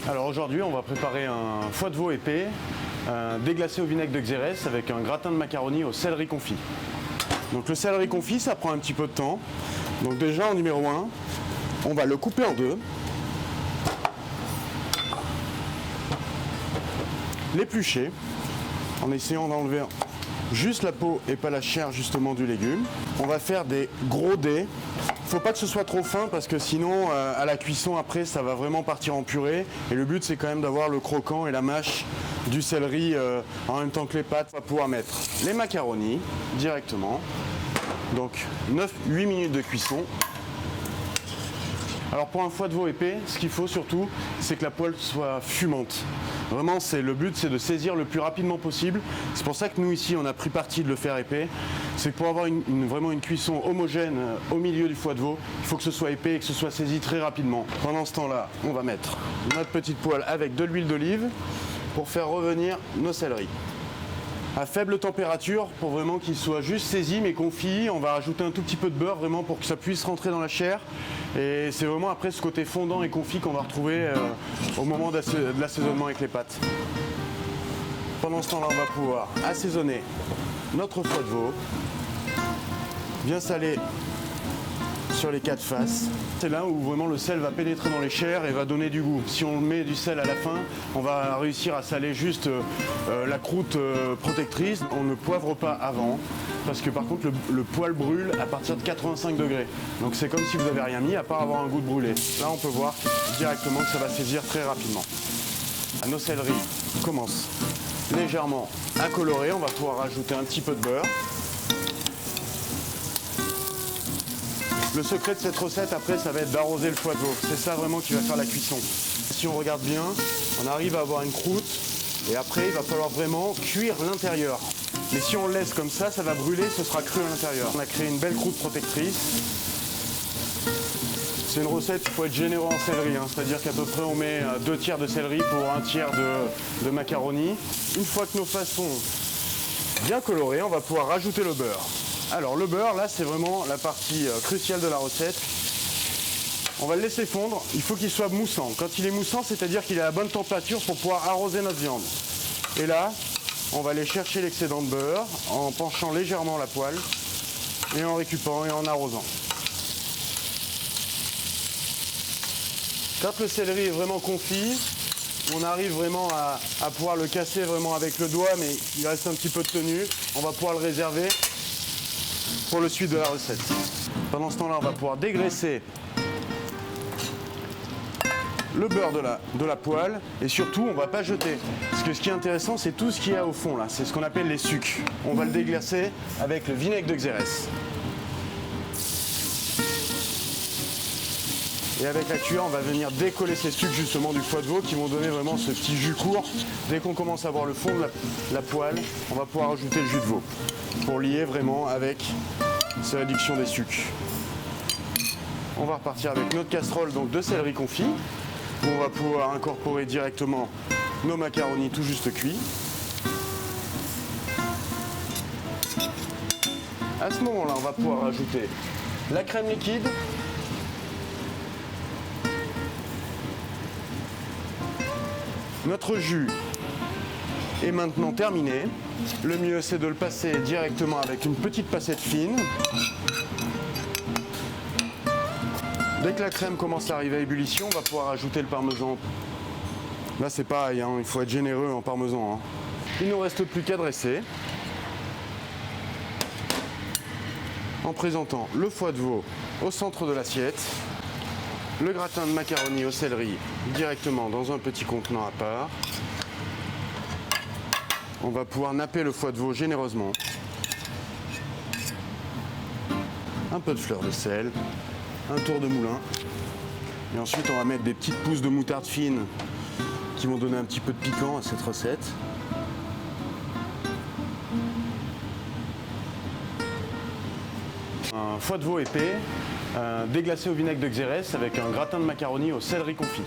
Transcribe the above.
Alors aujourd'hui, on va préparer un foie de veau épais, déglacé au vinaigre de Xérès avec un gratin de macaroni au céleri confit. Donc le céleri confit, ça prend un petit peu de temps. Donc déjà en numéro 1, on va le couper en deux. L'éplucher en essayant d'enlever juste la peau et pas la chair justement du légume. On va faire des gros dés. Il ne faut pas que ce soit trop fin parce que sinon à la cuisson après ça va vraiment partir en purée. Et le but c'est quand même d'avoir le croquant et la mâche du céleri en même temps que les pâtes. On va pouvoir mettre les macaronis directement. Donc 8 minutes de cuisson. Alors pour un foie de veau épais, ce qu'il faut surtout, c'est que la poêle soit fumante. Vraiment, le but, c'est de saisir le plus rapidement possible. C'est pour ça que nous ici, on a pris parti de le faire épais. C'est que pour avoir vraiment une cuisson homogène au milieu du foie de veau, il faut que ce soit épais et que ce soit saisi très rapidement. Pendant ce temps-là, on va mettre notre petite poêle avec de l'huile d'olive pour faire revenir nos céleris. À faible température pour vraiment qu'il soit juste saisi mais confit. On va rajouter un tout petit peu de beurre vraiment pour que ça puisse rentrer dans la chair. Et c'est vraiment après ce côté fondant et confit qu'on va retrouver au moment de l'assaisonnement avec les pâtes. Pendant ce temps-là, on va pouvoir assaisonner notre foie de veau, bien salé sur les quatre faces. C'est là où vraiment le sel va pénétrer dans les chairs et va donner du goût. Si on met du sel à la fin, on va réussir à saler juste la croûte protectrice. On ne poivre pas avant parce que par contre le poêle brûle à partir de 85 degrés. Donc c'est comme si vous n'avez rien mis à part avoir un goût de brûlé. Là on peut voir directement que ça va saisir très rapidement. Nos céleris commencent légèrement à colorer. On va pouvoir rajouter un petit peu de beurre. Le secret de cette recette, après, ça va être d'arroser le foie de veau. C'est ça vraiment qui va faire la cuisson. Si on regarde bien, on arrive à avoir une croûte et après, il va falloir vraiment cuire l'intérieur. Mais si on le laisse comme ça va brûler, ce sera cru à l'intérieur. On a créé une belle croûte protectrice. C'est une recette, il faut être généreux en céleri, c'est-à-dire qu'à peu près on met 2 tiers de céleri pour 1 tiers de macaroni. Une fois que nos faces sont bien colorées, on va pouvoir rajouter le beurre. Alors le beurre, là, c'est vraiment la partie cruciale de la recette. On va le laisser fondre, il faut qu'il soit moussant. Quand il est moussant, c'est-à-dire qu'il est à la bonne température pour pouvoir arroser notre viande. Et là, on va aller chercher l'excédent de beurre en penchant légèrement la poêle et en récupérant et en arrosant. Quand le céleri est vraiment confit, on arrive vraiment à pouvoir le casser vraiment avec le doigt, mais il reste un petit peu de tenue. On va pouvoir le réserver pour le suite de la recette. Pendant ce temps-là, on va pouvoir dégraisser le beurre de la poêle et surtout, on ne va pas jeter. Parce que ce qui est intéressant, c'est tout ce qu'il y a au fond là. C'est ce qu'on appelle les sucs. On va le déglacer avec le vinaigre de Xérès. Et avec la cuillère, on va venir décoller ces sucs justement du foie de veau qui vont donner vraiment ce petit jus court. Dès qu'on commence à voir le fond de la poêle, on va pouvoir ajouter le jus de veau pour lier vraiment avec ces réductions des sucs. On va repartir avec notre casserole donc de céleri confit où on va pouvoir incorporer directement nos macaronis tout juste cuits. À ce moment-là, on va pouvoir ajouter la crème liquide. Notre jus est maintenant terminé. Le mieux, c'est de le passer directement avec une petite passette fine. Dès que la crème commence à arriver à ébullition, on va pouvoir ajouter le parmesan. Là, c'est pareil, il faut être généreux en parmesan. Il ne nous reste plus qu'à dresser. En présentant le foie de veau au centre de l'assiette. Le gratin de macaroni au céleri directement dans un petit contenant à part. On va pouvoir napper le foie de veau généreusement. Un peu de fleur de sel, un tour de moulin. Et ensuite, on va mettre des petites pousses de moutarde fine qui vont donner un petit peu de piquant à cette recette. Un foie de veau épais, déglacé au vinaigre de Xérès avec un gratin de macaroni au céleri confit.